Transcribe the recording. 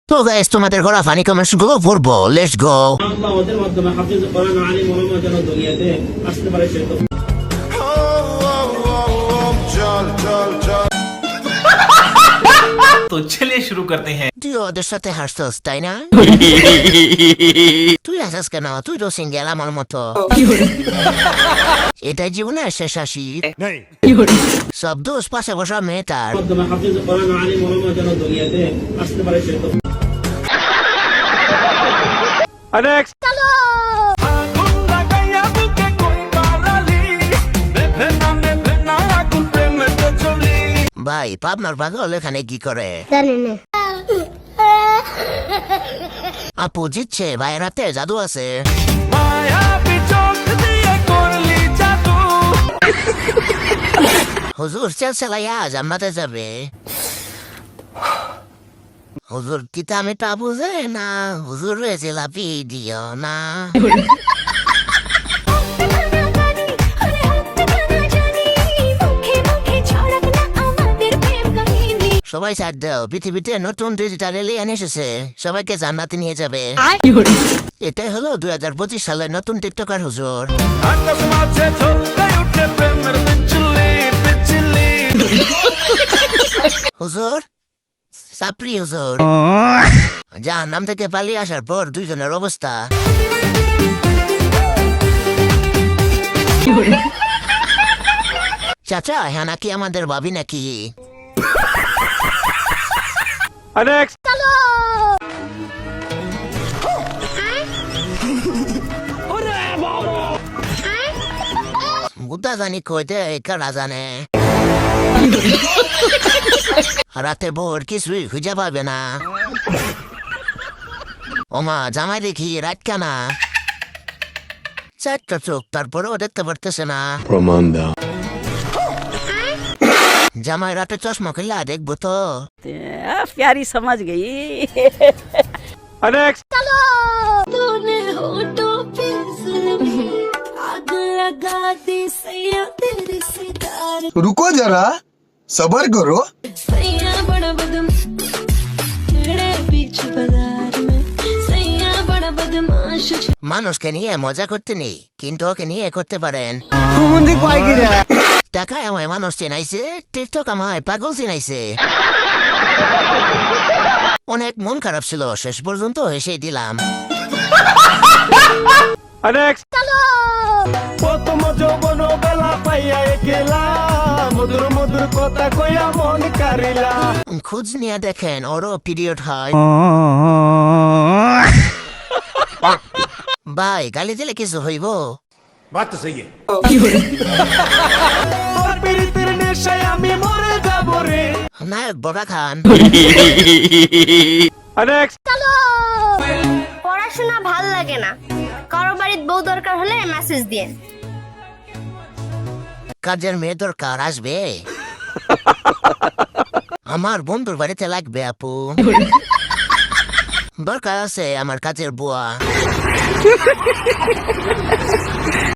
তো গাইস তোমাদের ঘোরা ফানি কমেন্টস গুলো পড়বো, লেটস গো। আল্লাহ ওদের মাধ্যমে হাফিজ কোরআন আলিম ওলামা যেন দুনিয়াতে আসতে পারে সে तो चलिए शुरू करते हैं। তুই ওদের সাথে হাসছস তাই না? তুই হাসাস কেন? তুই তো সিঙ্গেল আমার মতো। এটাই জীবনের শেষ হাসি। সব দোষ পাশে বসা মেয়েটার। মাধ্যমে হাফিজ কোরআন আলিম ওলামা যেন দুনিয়াতে আসতে পারে সে ভাই পাবনার পাগল এখানে কি করে? আপু জিতছে, ভাইয়ের হাতে জাদু আছে। হুজুর চেলচেলাইয়া জান্নাতে যাবে। হুজুর কিতা আমি তা বুঝে না, হুজুর জিলাপি দিও না। সবাই সাথ দাও, পৃথিবীতে নতুন ডিজিটাল এলিয়েন এসেছে, সবাইকে জান্নাতে নিয়ে যাবে। এটাই হলো 2025 সালের নতুন টিকটকার হুজুর। হুজুর সাপ্রি হুজুর জাহান্নাম থেকে পালিয়ে আসার পর দুইজনের অবস্থা। চাচা হ্যাঁ নাকি আমাদের ভাবি নাকি? বুদ্ধা জানি কইতে কারা জানে। রাতে ভোর কিছুই খুঁজে পাবে না। ওমা জামাই দেখি রাত কানা, চারটা চোখ তারপরেও দেখতে পারতেছে না। প্রমাণ দাও। জামাই রাতে চশমা খুললা দেখবো তো। प्यारी समझ गई। तूने होठों पे जुल्मी आग लगा दी सैया तेरे सितारे। रुको जरा सबर करो। सैया बड़ा बदम तेरे बीच बाजार में सैया बड़ा बदमाश। মানুষকে নিয়ে মজা করতে নেই, কিন্তু ওকে নিয়ে করতে পারেন। টাকা আমায় মানুষ চেনাইছে, টিকটক আমায় পাগল চেনাইছে। অনেক মন খারাপ ছিল, শেষ পর্যন্ত হেসে দিলাম। প্রথম যৌবন বেলা পাইয়া গেলাম, মধুর মধুর কথা কইয়া মন কারিলা। খোঁজ নিয়ে দেখেন ওরও পিরিয়ড হয়। ভাই গালি দিলে কিছু হইব? बात तो सही है। আমি মরে যাব রে। নায়ক বড়া খান। পড়াশোনা ভাল লাগে না, কারো বাড়ির বউ দরকার হলে মেসেজ দিয়ে। কাজের মেয়ে দরকার আসবে? আমার বন্ধুর বাড়িতে লাগবে আপু। দরকার আছে আমার কাজের বুয়া।